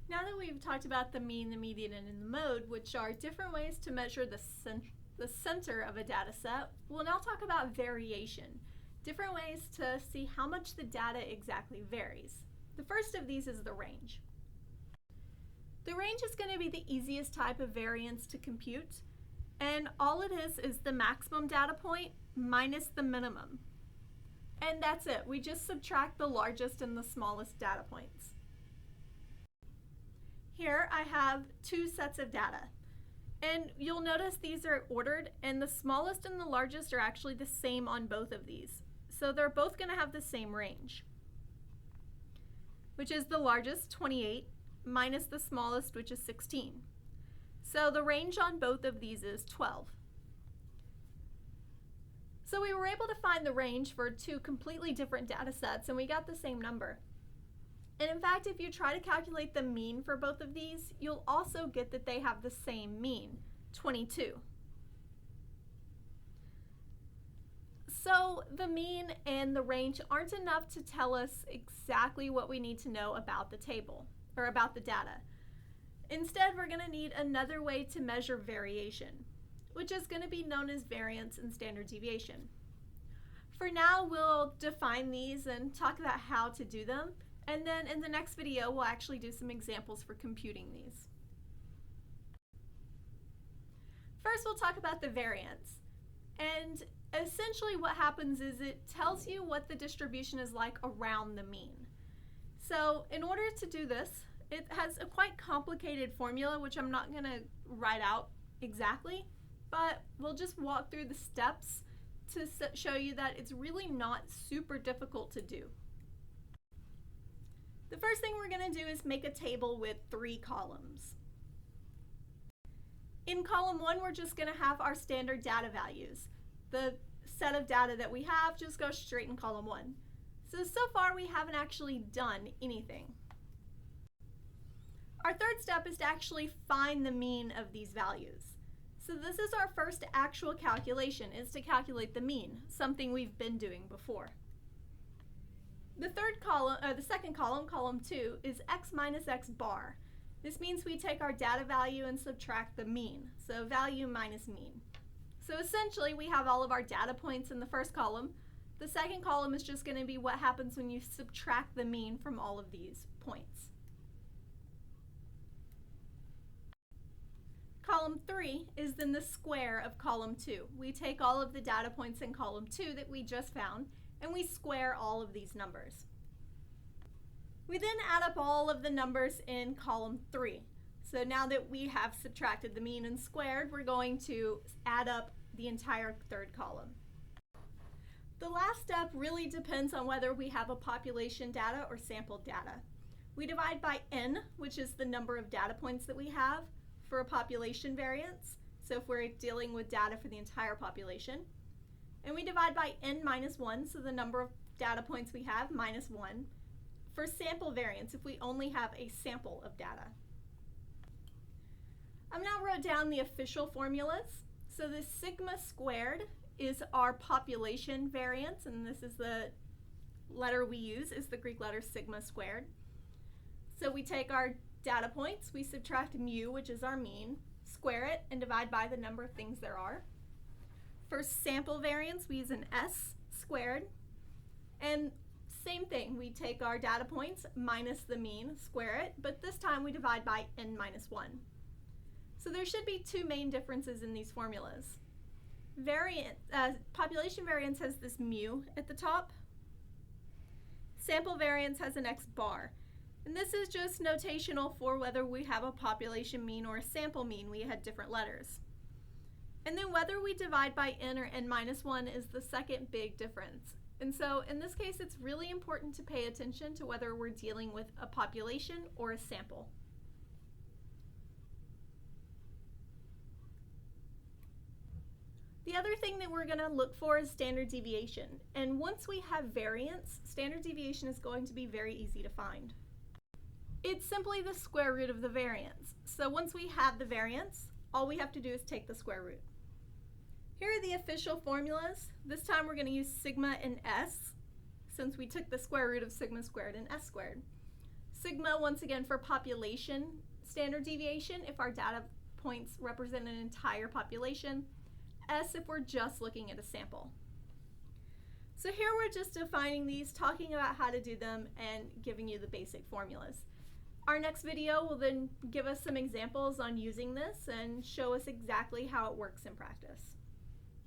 Now that we've talked about the mean, the median, and the mode, which are different ways to measure the center of a data set, we'll now talk about variation, different ways to see how much the data exactly varies. The first of these is the range. The range is going to be the easiest type of variance to compute, and all it is the maximum data point minus the minimum. And that's it. We just subtract the largest and the smallest data points. Here I have two sets of data, and you'll notice these are ordered, and the smallest and the largest are actually the same on both of these. So they're both going to have the same range, which is the largest, 28, minus the smallest, which is 16. So the range on both of these is 12. So we were able to find the range for two completely different data sets, and we got the same number. And in fact, if you try to calculate the mean for both of these, you'll also get that they have the same mean, 22. So the mean and the range aren't enough to tell us exactly what we need to know about the table, or about the data. Instead, we're going to need another way to measure variation, which is going to be known as variance and standard deviation. For now, we'll define these and talk about how to do them. And then in the next video, we'll actually do some examples for computing these. First, we'll talk about the variance. And essentially what happens is it tells you what the distribution is like around the mean. So in order to do this, it has a quite complicated formula, which I'm not going to write out exactly, but we'll just walk through the steps to show you that it's really not super difficult to do. The first thing we're going to do is make a table with 3 columns. In column 1, we're just going to have our standard data values. The set of data that we have just goes straight in column 1. So far we haven't actually done anything. Our third step is to actually find the mean of these values. So this is our first actual calculation, is to calculate the mean, something we've been doing before. The second column, column 2, is x minus x bar. This means we take our data value and subtract the mean, so value minus mean. So essentially we have all of our data points in the first column. The second column is just going to be what happens when you subtract the mean from all of these points. Column 3 is then the square of column 2. We take all of the data points in column 2 that we just found, and we square all of these numbers. We then add up all of the numbers in column 3. So now that we have subtracted the mean and squared, we're going to add up the entire third column. The last step really depends on whether we have a population data or sample data. We divide by n, which is the number of data points that we have for a population variance. So if we're dealing with data for the entire population. And we divide by n minus 1, so the number of data points we have minus 1, for sample variance if we only have a sample of data. I've now wrote down the official formulas. So the sigma squared is our population variance, and this is the letter we use, is the Greek letter sigma squared. So we take our data points, we subtract mu, which is our mean, square it, and divide by the number of things there are. For sample variance, we use an S squared, and same thing, we take our data points minus the mean, square it, but this time we divide by n minus 1. So there should be 2 main differences in these formulas. Population variance has this mu at the top. Sample variance has an x bar. And this is just notational for whether we have a population mean or a sample mean. We had different letters. And then whether we divide by n or n minus 1 is the second big difference. And so in this case, it's really important to pay attention to whether we're dealing with a population or a sample. The other thing that we're going to look for is standard deviation. And once we have variance, standard deviation is going to be very easy to find. It's simply the square root of the variance. So once we have the variance, all we have to do is take the square root. Here are the official formulas. This time we're going to use sigma and s, since we took the square root of sigma squared and s squared. Sigma, once again, for population standard deviation, if our data points represent an entire population. S if we're just looking at a sample. So here we're just defining these, talking about how to do them, and giving you the basic formulas. Our next video will then give us some examples on using this and show us exactly how it works in practice.